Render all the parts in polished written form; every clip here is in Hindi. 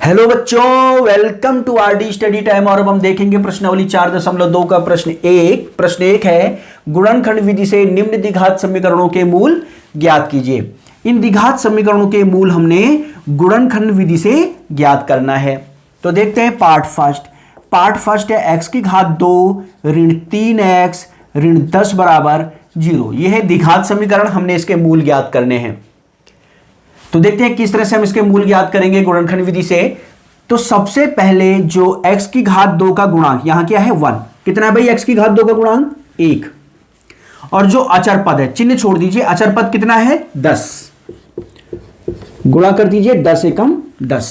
हेलो बच्चों, welcome to RD study time. और अब हम देखेंगे प्रश्नावली 4.2 का प्रश्न एक है, गुणनखंड विधि से निम्न द्विघात समीकरणों के मूल ज्ञात कीजिए। इन द्विघात समीकरणों के मूल हमने गुणनखंड विधि से ज्ञात करना है। तो देखते हैं पार्ट फर्स्ट है x की घात 2 ऋण 3x ऋण 10 बराबर 0। यह है द्विघात समीकरण, हमने इसके मूल ज्ञात करने हैं। तो देखते हैं किस तरह से हम इसके मूल ज्ञात करेंगे गुणनखंड विधि से। तो सबसे पहले जो x की घात 2 का गुणांक यहां क्या है 1, कितना है भाई x की घात 2 का गुणांक 1, और जो अचर पद है चिन्ह छोड़ दीजिए, अचर पद कितना है 10, गुणा कर दीजिए 10 एकम 10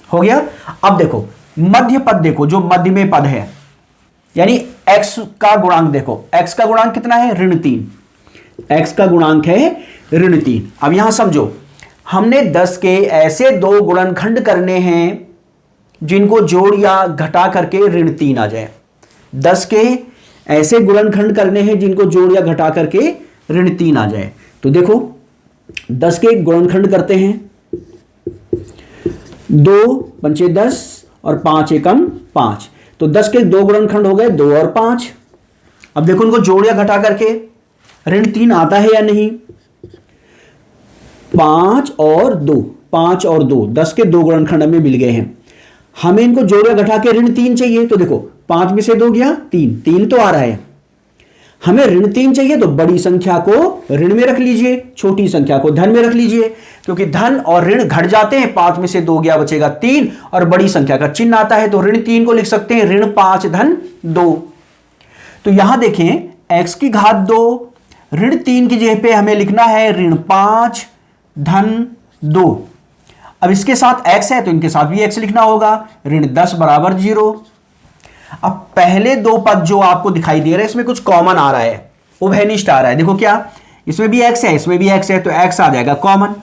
हो गया। अब देखो मध्य पद, देखो जो मध्य में पद है यानी x का गुणांक, देखो x का गुणांक कितना है ऋण 3, x का गुणांक है ऋण 3। अब यहां समझो, हमने 10 के ऐसे दो गुणनखंड करने हैं जिनको जोड़ या घटा करके ऋण 3 आ जाए। 10 के ऐसे गुणनखंड करने हैं जिनको जोड़ या घटा करके ऋण 3 आ जाए। तो देखो 10 के गुणनखंड करते हैं, 2 पंचे 10 और 5 एकम 5। तो 10 के दो गुणनखंड हो गए 2 और 5। अब देखो उनको जोड़ या घटा करके ऋण 3 आता है या नहीं। 5 और 2, 10 के दो गुणनखंड हमें मिल गए हैं। हमें इनको जोड़ या घटा के ऋण 3 चाहिए। तो देखो 5 में से 2 गया 3 तो आ रहा है। हमें ऋण 3 चाहिए तो बड़ी संख्या को ऋण में रख लीजिए, छोटी संख्या को धन में रख लीजिए, क्योंकि धन और ऋण घट जाते हैं। 5 में से 2 गया, बचेगा 3, और बड़ी संख्या का चिन्ह आता है तो ऋण 3 को लिख सकते हैं ऋण 5 धन 2। तो यहां देखें x की घात 2 ऋण 3 की जगह पे हमें लिखना है ऋण 5 धन 2। अब इसके साथ x है तो इनके साथ भी x लिखना होगा, ऋण 10 बराबर 0। अब पहले दो पद जो आपको दिखाई दे रहे हैं इसमें कुछ कॉमन आ रहा है, उभयनिष्ठ आ रहा है। देखो क्या, इसमें भी x है, इसमें भी x है, तो x आ जाएगा कॉमन।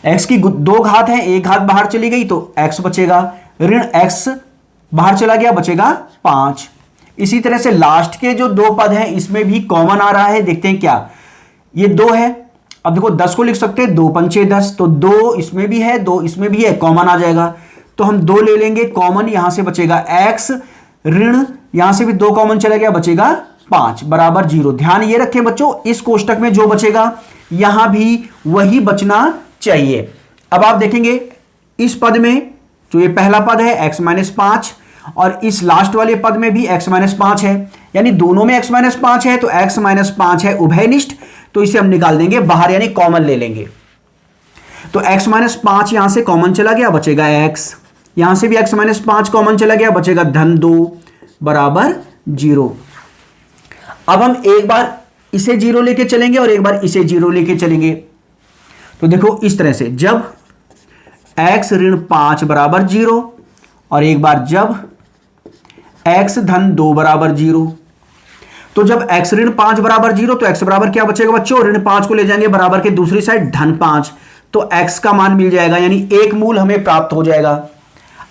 x की 2 घात है, एक घात बाहर चली गई तो x बचेगा, ऋण x बाहर चला गया, बचेगा 5। इसी तरह से लास्ट के जो 2 पद हैं इसमें भी कॉमन आ रहा है। देखते हैं क्या, ये 2 है। अब देखो 10 को लिख सकते हैं 2 पंचे 10, तो 2 इसमें भी है 2 इसमें भी है, कॉमन आ जाएगा। तो हम 2 ले लेंगे कॉमन, यहां से बचेगा x, ऋण यहां से भी 2 कॉमन चला गया, बचेगा 5 बराबर 0। ध्यान ये रखें बच्चों, इस कोष्टक में जो बचेगा यहां भी वही बचना चाहिए। अब आप देखेंगे इस पद में जो ये पहला पद है x - 5, और इस लास्ट वाले पद में भी x - 5 है, यानी दोनों में x - 5 है, तो x - 5 है उभयनिष्ठ, तो इसे हम निकाल देंगे बाहर, यानी कॉमन ले लेंगे। तो x - 5 यहां से कॉमन चला गया, बचेगा x, यहां से भी x - 5 कॉमन चला गया, बचेगा धन 2 बराबर 0। अब हम एक बार इसे 0 लेके चलेंगे और एक बार इसे 0 लेके चलेंगे। तो देखो इस तरह से, जब x ऋण 5 बराबर 0 और एक बार जब x धन 2 बराबर 0। तो जब x ऋण 5 बराबर 0 तो x बराबर क्या बचेगा बच्चों, ऋण 5 को ले जाएंगे बराबर के दूसरी साइड धन 5, तो x का मान मिल जाएगा, यानी एक मूल हमें प्राप्त हो जाएगा।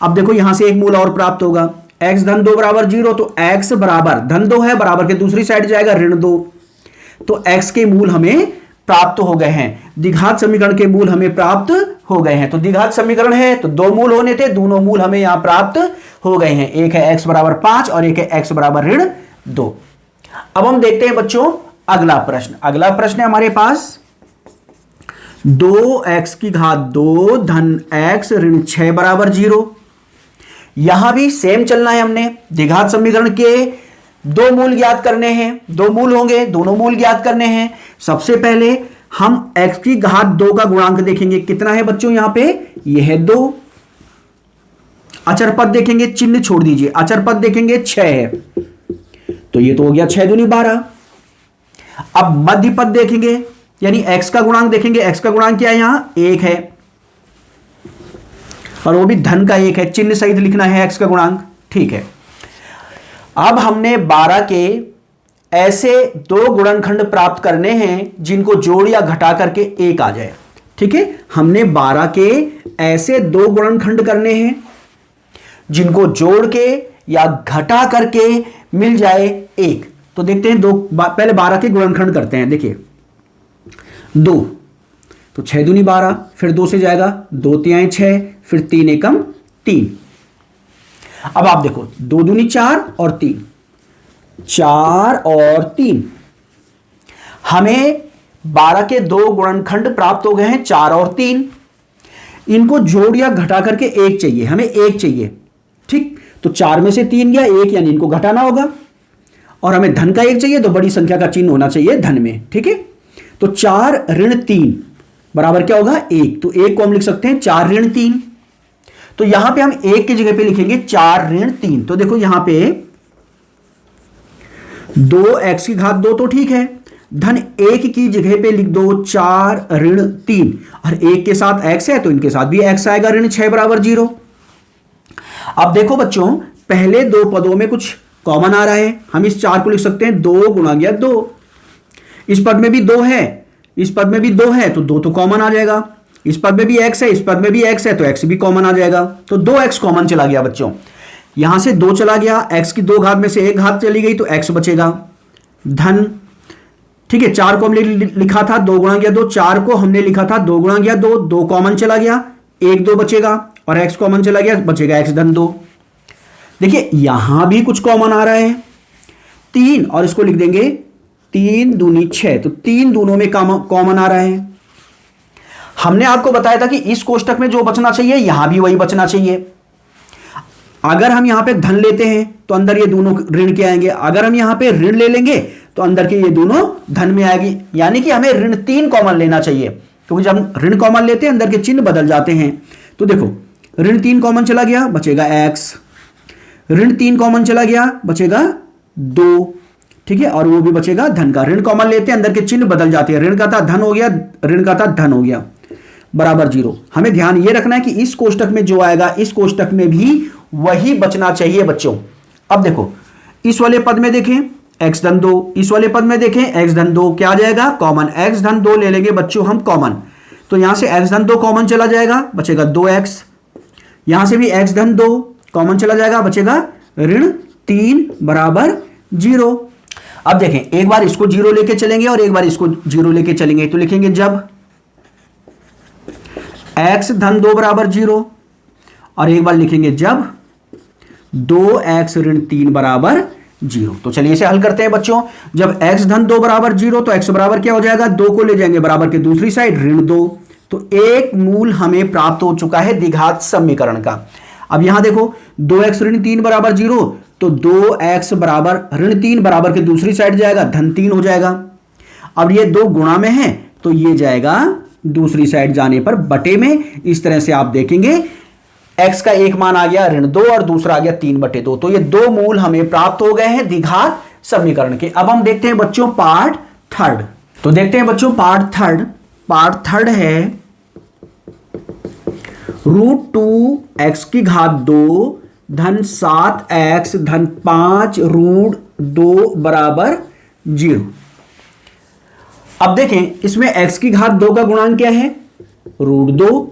अब देखो यहां से एक मूल और प्राप्त होगा, x धन 2 बराबर 0, तो x बराबर धन 2 है, बराबर के दूसरी साइड जाएगा ऋण 2, तो x के मूल हमें प्राप्त हो गए हैं। द्विघात समीकरण के मूल हमें प्राप्त हो गए हैं। तो द्विघात समीकरण है तो 2 मूल होने थे, दोनों मूल हमें यहां प्राप्त हो गए हैं। एक है x बराबर 5 और एक है x बराबर ऋण 2। अब हम देखते हैं बच्चों अगला प्रश्न है हमारे पास 2x की घात 2 धन x ऋण 6 बराबर 0। यहां भी सेम चलना है, हमने द्विघात समीकरण के 2 मूल ज्ञात करने हैं, 2 मूल होंगे, दोनों मूल ज्ञात करने हैं। सबसे पहले हम x की घात 2 का गुणांक देखेंगे, कितना है बच्चों, यहां पे यह है 2। अचर पद देखेंगे, चिन्ह छोड़ दीजिए, अचर पद देखेंगे 6 है, तो ये तो हो गया 6 दूनी 12। अब मध्य पद देखेंगे, यानी x का गुणांक देखेंगे, x का गुणांक क्या है, यहां 1 है, और वो भी धन का 1 है, चिन्ह सहित लिखना है x का गुणांक, ठीक है। अब हमने 12 के ऐसे 2 गुणनखंड प्राप्त करने हैं जिनको जोड़ या घटा करके 1 आ जाए, ठीक है। हमने 12 के ऐसे 2 गुणनखंड करने हैं जिनको जोड़ के या घटा करके मिल जाए 1। तो देखते हैं पहले 12 के गुणनखंड करते हैं। देखिए 2 तो 6 दूनी 12, फिर 2 से जाएगा, 2 तिहाई 6, फिर 3 एकम 3। अब आप देखो 2 दूनी 4 और 3, 4 और 3, हमें 12 के 2 गुणनखंड प्राप्त हो गए हैं 4 और 3। इनको जोड़ या घटा करके 1 चाहिए, हमें 1 चाहिए, ठीक। तो 4 में से 3 गया, 1 यानी इनको घटाना होगा, और हमें धन का 1 चाहिए तो बड़ी संख्या का चिन्ह होना चाहिए धन में, ठीक है। तो 4 ऋण 3 बराबर क्या होगा 1, तो 1 को हम लिख सकते हैं 4 ऋण 3। तो यहां पे हम 1 की जगह पे लिखेंगे 4 ऋण 3। तो देखो यहां पे 2x की घात 2 तो ठीक है, धन 1 की जगह पे लिख दो 4 ऋण 3, और 1 के साथ x है तो इनके साथ भी x आएगा, ऋण 6 बराबर 0। अब देखो बच्चों, पहले 2 पदों में कुछ कॉमन आ रहा है, हम इस 4 को लिख सकते हैं 2 गुणा गया 2। इस पद में भी 2 है, इस पद में भी 2 है, तो 2 तो कॉमन आ जाएगा। इस पद में भी x है, इस पद में भी x है, तो x भी कॉमन आ जाएगा, तो 2x कॉमन चला गया बच्चों। यहां से 2 चला गया, x की 2 घात में से 1 घात चली गई तो x बचेगा, धन, ठीक है। 4 को हमने लिखा था 2 गुणा गया 2, 4 को हमने लिखा था 2 गुणा गया 2, 2 कॉमन चला गया, 1 2 बचेगा, और x कॉमन चला गया, बचेगा x धन 2। देखिए यहां भी कुछ कॉमन आ रहा है 3, और इसको लिख देंगे 3 दूनी 6, तो 3 दूनों में कॉमन आ रहा है। हमने आपको बताया था कि इस कोष्टक में जो बचना चाहिए यहां भी वही बचना चाहिए। अगर हम यहां पे धन लेते हैं तो अंदर ये दोनों ऋण के आएंगे, अगर हम यहां पे ऋण ले लेंगे तो अंदर के ये दोनों धन में आएगी, यानी कि हमें ऋण 3 कॉमन लेना चाहिए, क्योंकि जब हम ऋण कॉमन लेते हैं अंदर के चिन्ह बदल जाते हैं। तो देखो ऋण 3 कॉमन चला गया, बचेगा x, ऋण 3 कॉमन चला गया, बचेगा 2, ठीक है, और वो भी बचेगा धन का। ऋण कॉमन लेते हैं अंदर के चिन्ह बदल जाते हैं, ऋण का था धन हो गया, ऋण का था धन हो गया, बराबर 0। हमें ध्यान ये रखना है कि इस कोष्टक में जो आएगा इस कोष्टक में भी वही बचना चाहिए बच्चों। अब देखो इस वाले पद में देखें x धन 2, इस वाले पद में देखें x धन 2, क्या आ जाएगा कॉमन, x धन 2 ले लेंगे बच्चों हम कॉमन, तो यहां से x धन 2 कॉमन चला जाएगा, बचेगा 2x, यहां से भी x धन 2 कॉमन चला जाएगा, बचेगा ऋण 3 बराबर 0। अब देखें एक बार इसको 0 लेके चलेंगे और एक बार इसको 0 लेके चलेंगे, तो लिखेंगे जब x धन 2 बराबर 0, और एक बार लिखेंगे जब 2x ऋण 3 बराबर 0। तो चलिए इसे हल करते हैं बच्चों। जब x धन 2 बराबर 0 तो x बराबर क्या हो जाएगा, 2 को ले जाएंगे बराबर के दूसरी साइड ऋण 2, तो एक मूल हमें प्राप्त हो चुका है द्विघात समीकरण का। अब यहां देखो 2x ऋण 3 बराबर 0, तो 2x बराबर ऋण 3 बराबर के दूसरी साइड जाएगा, धन 3 हो जाएगा। अब ये 2 गुणा में है तो ये जाएगा दूसरी साइड जाने पर बटे में। इस तरह से आप देखेंगे x का एक मान आ गया ऋण 2 और दूसरा आ गया 3/2, तो ये 2 मूल हमें प्राप्त हो गए हैं द्विघात समीकरण के। अब हम देखते हैं बच्चों पार्ट थर्ड। तो देखते हैं बच्चों पार्ट थर्ड। पार्ट थर्ड है √2x की घात 2 धन 7x धन 5 √2 बराबर 0। अब देखें इसमें x की घात 2 का गुणांक क्या है, √2,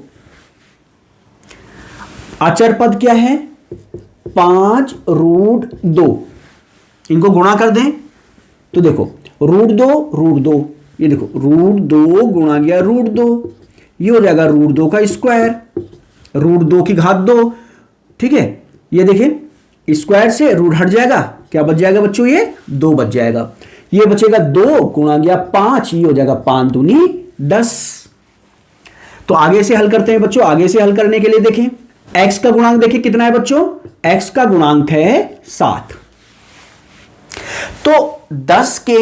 अचर पद क्या है 5 √2, इनको गुणा कर दें तो देखो √2, ये देखो √2 गुणा गया √2, ये हो जाएगा √2 का स्क्वायर, √2 की घात 2, ठीक है। ये देखें स्क्वायर से रूट हट जाएगा, क्या बच जाएगा बच्चों, ये 2 बच जाएगा। ये बचेगा 2 गुणा गया 5, ये हो जाएगा 5 दूनी 10। तो आगे से हल करते हैं बच्चों। आगे से हल करने के लिए देखें x का गुणांक देखिए कितना है बच्चों, x का गुणांक है 7। तो 10 के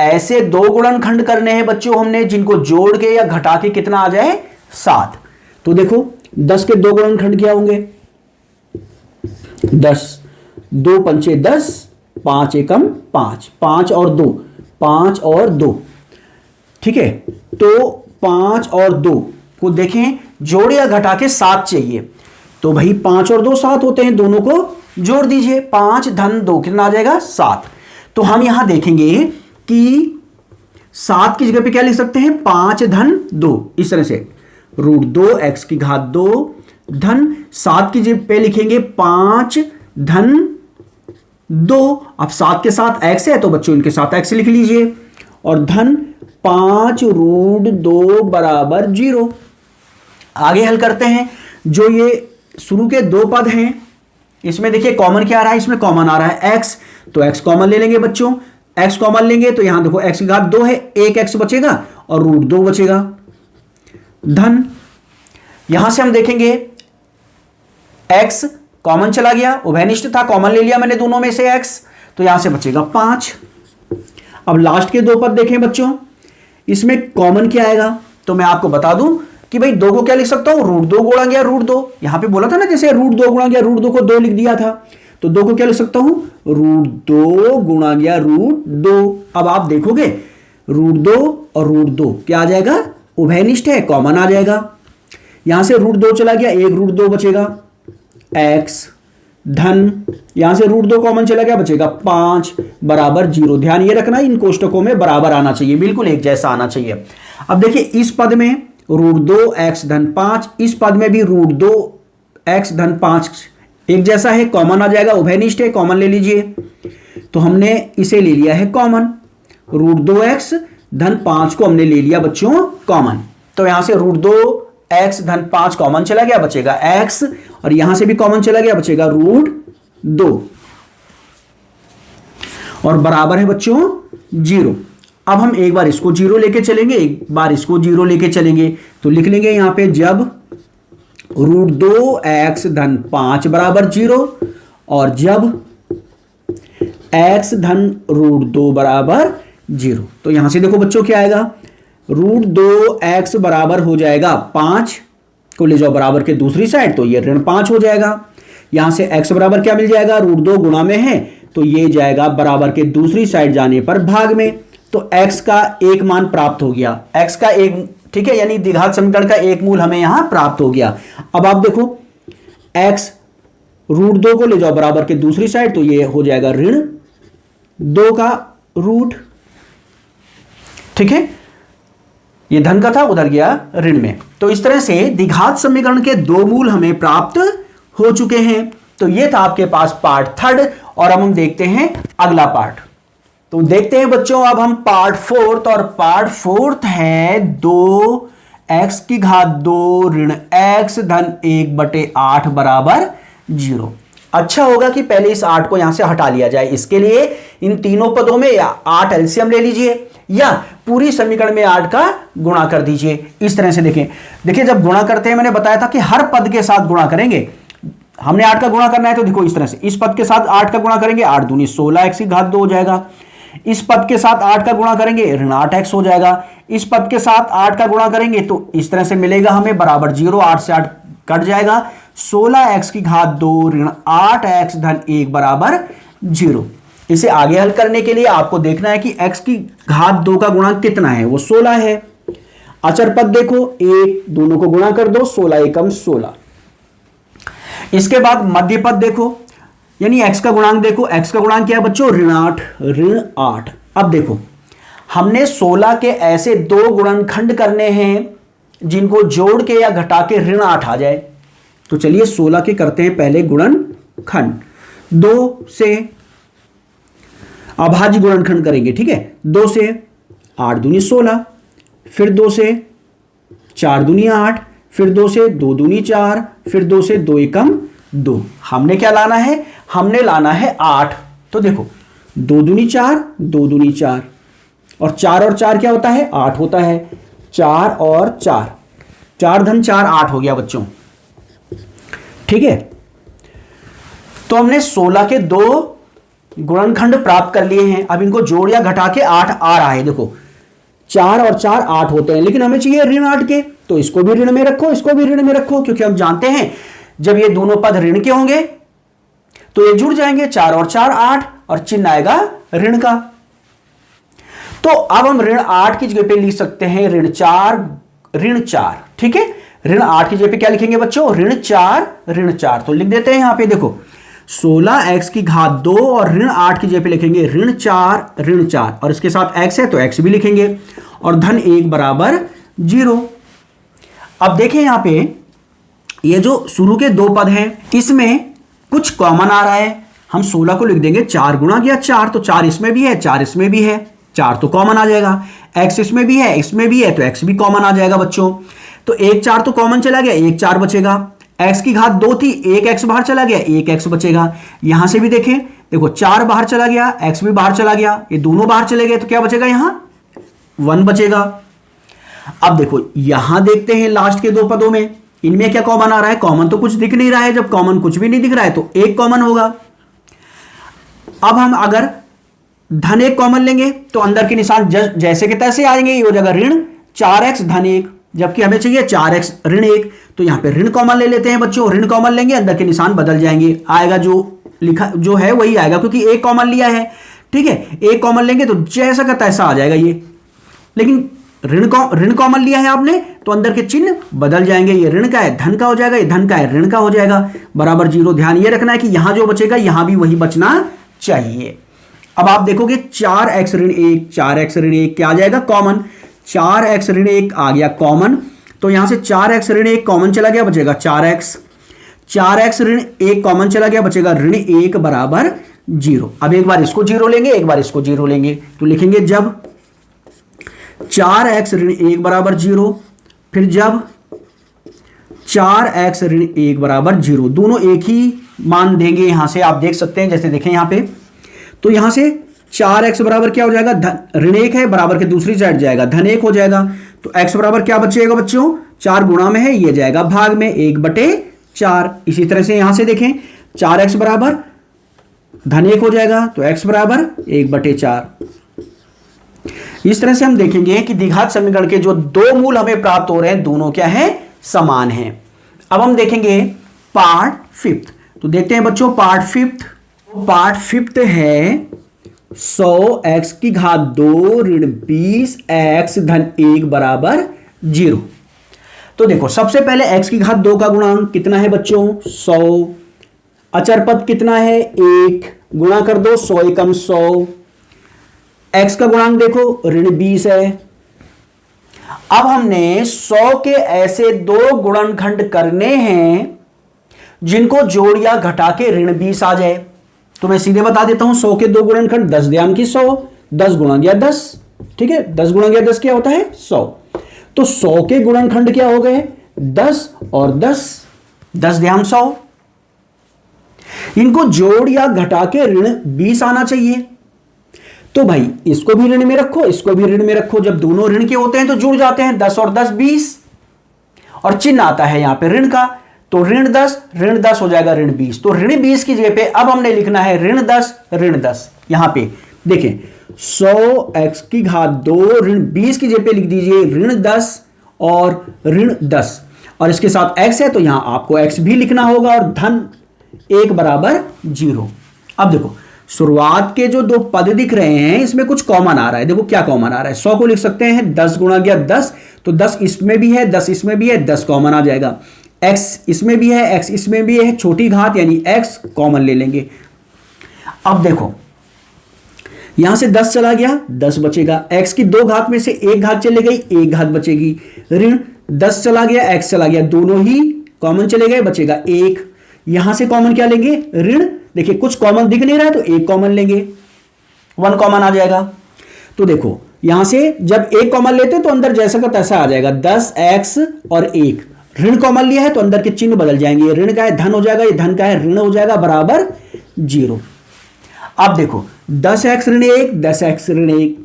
ऐसे 2 गुणनखंड करने हैं बच्चों हमने जिनको जोड़ के या घटा के कितना आ जाए 7। तो देखो 10 के 2 गुणनखंड क्या होंगे, 10, 2 पंचे 10, 5 एकम 5, 5 और 2, 5 और 2, ठीक है। तो 5 और 2 को देखें जोड़ या घटा के 7 चाहिए, तो भाई 5 और 2 7 होते हैं, दोनों को जोड़ दीजिए, 5 धन 2 कितना आ जाएगा 7। तो हम यहां देखेंगे कि 7 की जगह पे क्या लिख सकते हैं 5 धन 2, इस तरह से √2x की घात 2 धन 7 की जगह पे लिखेंगे 5 धन 2। अब 7 के साथ x है तो बच्चों इनके साथ x लिख लीजिए, और धन 5√2 बराबर 0। आगे हल करते हैं। जो ये शुरू के दो पद हैं इसमें देखिए कॉमन क्या आ रहा है, इसमें कॉमन आ रहा है x, तो x कॉमन ले लेंगे बच्चों। x कॉमन लेंगे तो यहां देखो x की घात 2 है, एक x बचेगा और √2 बचेगा, धन यहां से हम देखेंगे x कॉमन चला गया, उभयनिष्ठ था, कॉमन ले लिया मैंने दोनों में से x, तो यहां से बचेगा 5। अब लास्ट के दो पद देखें बच्चों, इसमें कॉमन क्या आएगा, तो मैं आपको बता दूं कि भाई 2 को क्या लिख सकता हूं, √2 गुणा गया √2। यहां पे बोला था ना जैसे √2 गुणा गया √2 को 2 लिख दिया था, तो 2 को क्या लिख सकता हूं, √2 गुणा गया √2। अब आप देखोगे √2 और √2 क्या आ जाएगा, उभयनिष्ठ है, कॉमन आ जाएगा। यहां से √2 चला गया, एक √2 बचेगा x, धन यहां से √2 कॉमन चला गया, बचेगा 5 बराबर 0। ध्यान ये रखना इन कोष्टकों में बराबर आना चाहिए, बिल्कुल एक जैसा आना चाहिए। अब देखिए इस पद में √2x धन 5, इस पद में भी √2x धन 5 एक जैसा है, कॉमन आ जाएगा, उभयनिष्ठ है, कॉमन ले लीजिए। तो हमने इसे ले लिया है कॉमन, √2x धन 5 को हमने ले लिया बच्चों कॉमन, तो यहां से √2x धन 5 कॉमन चला गया, बचेगा x, और यहां से भी कॉमन चला गया, बचेगा √2 और बराबर है बच्चों 0। अब हम एक बार इसको 0 लेके चलेंगे, एक बार इसको 0 लेके चलेंगे, तो लिख लेंगे यहां पे जब √2x धन 5 बराबर 0 और जब x धन √2 बराबर 0, तो यहां से देखो बच्चों क्या आएगा, √2x बराबर हो जाएगा 5 को ले जाओ बराबर के दूसरी साइड, तो ये ऋण 5 हो जाएगा। यहां से x बराबर क्या मिल जाएगा, √2 गुणा में है, तो ये जाएगा बराबर के दूसरी साइड जाने पर भाग में, तो x का एक मान प्राप्त हो गया, x का एक, ठीक है, यानी द्विघात समीकरण का एक मूल हमें यहां प्राप्त हो गया। अब आप देखो x √2 को ले जाओ बराबर के दूसरी साइड, तो ये हो जाएगा ऋण 2 का रूट, ठीक है, ये धन का था उधर गया ऋण में। तो इस तरह से द्विघात समीकरण के दो मूल हमें प्राप्त हो चुके हैं। तो ये था आपके पास पार्ट 3 और अब हम देखते हैं अगला पार्ट। तो देखते हैं बच्चों अब हम पार्ट 4, और पार्ट 4 है 2x की घात 2 ऋण x धन 1/8 बराबर 0। अच्छा होगा कि पहले इस 8 को यहां से हटा लिया जाए, इसके लिए इन तीनों पदों में या 8 एलसीएम ले लीजिए या पूरी समीकरण में 8 का गुणा कर दीजिए। इस तरह से देखिए जब गुणा करते हैं मैंने बताया था कि हर पद के साथ गुणा करेंगे, हमने 8 का गुणा करना है, तो देखो इस तरह से इस पद के साथ 8 का गुणा करेंगे, 8 दूनी 16 x की घात 2 हो जाएगा। इस पद के साथ 8 का गुणा करेंगे ऋण 8x हो जाएगा। इस पद के साथ 8 का गुणा करेंगे तो इस तरह से मिलेगा हमें बराबर 0, 8 से 8 कट जाएगा, 16x की घात 2 ऋण 8x धन 1 बराबर 0। इसे आगे हल करने के लिए आपको देखना है कि x की घात 2 का गुणांक कितना है, वो 16 है। अचर पद देखो, 1 दोनों को गुणा कर दो, 16 एकम 16। इसके बाद मध्य पद देखो, यानी x का गुणांक देखो, x का गुणांक क्या है बच्चों, ऋण 8। अब देखो हमने 16 के ऐसे दो गुणनखंड करने हैं जिनको जोड़ के या घटा के ऋण 8 आ जाए। तो चलिए 16 के करते हैं पहले गुणनखंड, 2 से अभाज्य गुणनखंड करेंगे, ठीक है। 2 से 8 दूनी 16, फिर 2 से 4 दूनी 8, फिर 2 से 2 दूनी 4, फिर 2 से 2 एकम 2। हमने क्या लाना है, हमने लाना है 8। तो देखो 2 दूनी 4, 2 दूनी 4 और 4 क्या होता है, 8 होता है। 4 और 4, 4 धन 4 8 हो गया बच्चों, ठीक है। तो हमने 16 के दो गुणनखंड प्राप्त कर लिए हैं। अब इनको जोड़ या घटा के 8 आ रहा है। देखो 4 और 4 8 होते हैं, लेकिन हमें चाहिए ऋण 8 के, तो इसको भी ऋण में रखो, इसको भी ऋण में रखो, क्योंकि हम जानते हैं जब ये दोनों पद ऋण के होंगे तो ये जुड़ जाएंगे। 4 और 4 8 और चिन्ह आएगा ऋण का। तो अब हम ऋण 8 की जगह पे लिख सकते हैं ऋण 4, ठीक है। ऋण 8 की जगह पे क्या लिखेंगे बच्चों, ऋण 4। तो लिख देते हैं यहां पे, देखो 16x की घात 2 और ऋण 8 की जगह पे लिखेंगे ऋण 4 और इसके साथ x है तो x भी लिखेंगे और धन 1 बराबर 0। अब देखें यहां पे ये जो शुरू के दो पद हैं इसमें कुछ कॉमन आ रहा है। हम 16 को लिख देंगे 4 गुणा किया 4, तो 4 इसमें भी है, 4 इसमें भी है, 4 तो कॉमन आ जाएगा। x इसमें भी है, इसमें भी है, तो x भी कॉमन आ जाएगा बच्चों। तो 1 4 तो कॉमन चला गया, 1 4 बचेगा। x की घात 2 थी, 1 x बाहर चला गया, 1 x बचेगा। यहां से भी देखें, देखो 4 बाहर चला गया, x भी बाहर चला गया, ये दोनों बाहर चले गए, तो क्या बचेगा यहां 1 बचेगा। अब देखो यहां देखते हैं लास्ट के दो पदों में, इनमें क्या कॉमन आ रहा है? कॉमन तो कुछ दिख नहीं रहा है। जब कॉमन कुछ भी नहीं दिख रहा है तो 1 कॉमन होगा। अब हम अगर धन 1 कॉमन लेंगे तो अंदर के निशान जैसे के तैसे आएंगे, ये हो जाएगा ऋण 4x धन 1, जबकि हमें चाहिए 4x ऋण 1, तो यहां पे ऋण कॉमन ले लेते हैं बच्चों। ऋण कॉमन लेंगे, अंदर के निशान बदल जाएंगे, आएगा जो लिखा जो है वही आएगा, क्योंकि 1 कॉमन लिया है। ठीक है, 1 कॉमन लेंगे तो जैसा का तैसा आ जाएगा ये। लेकिन ऋण कॉमन लिया है आपने तो अंदर के चिन्ह बदल जाएंगे, ये ऋण का है धन का हो जाएगा, ये धन का है ऋण का हो जाएगा, बराबर 0। ध्यान ये रखना है कि यहां जो बचेगा यहां भी वही बचना चाहिए। अब आप देखोगे 4x ऋण 1, 4x ऋण 1 क्या आ जाएगा? कॉमन। 4x ऋण 1 आ गया कॉमन, तो यहां से 4x ऋण 1 कॉमन चला गया, बचेगा 4x। 4x ऋण 1 कॉमन चला गया, बचेगा ऋण 1 बराबर 0। अब एक बार इसको 0 लेंगे, एक बार इसको 0 लेंगे, तो लिखेंगे जब 4x ऋण 1 बराबर 0, फिर जब 4x ऋण 1 बराबर 0, दोनों एक ही मान देंगे। यहां से आप देख सकते हैं, जैसे देखें यहां पे, तो यहां से 4x बराबर क्या हो जाएगा? ऋण 1 है, बराबर के दूसरी साइड जाएगा, धन 1 हो जाएगा। तो x बराबर क्या बचेगा बच्चों? 4 गुणा में है, ये जाएगा भाग में, 1/4। इसी तरह से यहां से देखें 4x बराबर धन 1 हो जाएगा, तो x बराबर 1/4। इस तरह से हम देखेंगे कि द्विघात समीकरण के जो दो मूल हमें प्राप्त हो रहे हैं, दोनों क्या है? समान हैं। अब हम देखेंगे पार्ट 5। तो देखते हैं बच्चों पार्ट 5। पार्ट 5 है 100x की घात 2 ऋण 20x धन 1 बराबर 0। तो देखो सबसे पहले x की घात 2 का गुणांक कितना है बच्चों? 100। अचर पद कितना है? 1। गुणा कर दो, 100 एकम 100। x का गुणांक देखो ऋण 20 है। अब हमने 100 के ऐसे दो गुणनखंड करने हैं जिनको जोड़ या घटा के ऋण 20 आ जाए। तो मैं सीधे बता देता हूं 100 के दो गुणनखंड, 10 ध्यान की 100, 10 गुणा गया 10। ठीक है, 10 गुणा गया 10 क्या होता है? 100। तो 100 के गुणनखंड क्या हो गए? 10 और 10, 10 ध्यान 100। इनको जोड़ या घटा के ऋण 20 आना चाहिए। तो भाई इसको भी ऋण में रखो, इसको भी ऋण में रखो। जब दोनों ऋण के होते हैं तो जुड़ जाते हैं, 10 और 10 20, और चिन्ह आता है यहां पे ऋण का, तो ऋण 10 हो जाएगा ऋण 20। तो ऋण 20 की जगह पे अब हमने लिखना है ऋण 10। यहां पे देखें 100x की घात 2 ऋण 20 की जगह पे लिख दीजिए ऋण 10 और ऋण 10, और इसके साथ x है तो यहां आपको x भी लिखना होगा, और धन 1 बराबर 0। अब देखो शुरुआत के जो दो पद दिख रहे हैं इसमें कुछ कॉमन आ रहा है। देखो क्या कॉमन आ रहा है? 100 को लिख सकते हैं 10 गुणा गया 10, तो 10 इसमें भी है, 10 इसमें भी है, 10 कॉमन आ जाएगा। x इसमें भी है, x इसमें भी है, छोटी घात यानी x कॉमन ले लेंगे। अब देखो यहां से 10 चला गया, 10 बचेगा। x की 2 घात में से 1 घात चले गई, 1 घात बचेगी। ऋण 10 चला गया, x चला गया, दोनों ही कॉमन चले गए, बचेगा 1। यहां से कॉमन क्या लेंगे? ऋण। देखिए कुछ कॉमन दिख नहीं रहा है तो 1 कॉमन लेंगे, 1 कॉमन आ जाएगा। तो देखो यहां से जब 1 कॉमन लेते हैं तो अंदर जैसा का तैसा आ जाएगा, 10x और 1। ऋण कॉमन लिया है तो अंदर के चिन्ह बदल जाएंगे, ऋण का है धन हो जाएगा, ये धन का है ऋण हो जाएगा, बराबर 0। अब देखो 10x ऋण 1, 10x ऋण 1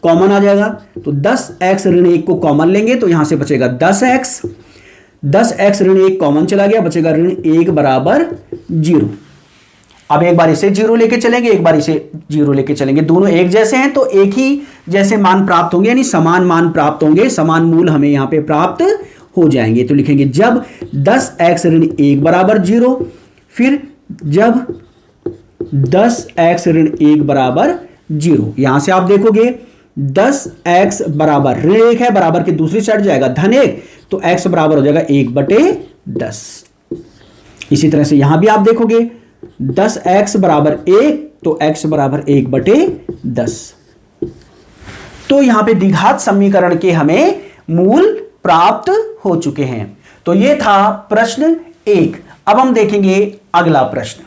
कॉमन आ जाएगा, तो 10x ऋण 1 को कॉमन लेंगे तो यहां से बचेगा 10x ऋण 1 कॉमन चला गया, बचेगा ऋण 1 बराबर 0। अब एक बार इसे 0 लेके चलेंगे, एक बार इसे 0 लेके चलेंगे, दोनों एक जैसे हैं तो एक ही जैसे मान प्राप्त होंगे, यानी समान मान प्राप्त होंगे, समान मूल हमें यहां पे प्राप्त हो जाएंगे। तो लिखेंगे जब 10x ऋण 1 बराबर 0, फिर जब 10x ऋण 1 बराबर 0। यहां से आप देखोगे 10x बराबर ऋण 1 है, बराबर के दूसरी साइड जाएगा धन 1, तो x बराबर हो जाएगा 1/10। इसी तरह से यहां भी आप देखोगे 10x बराबर 1, तो x बराबर 1/10। तो यहां पे द्विघात समीकरण के हमें मूल प्राप्त हो चुके हैं। तो यह था प्रश्न 1। अब हम देखेंगे अगला प्रश्न।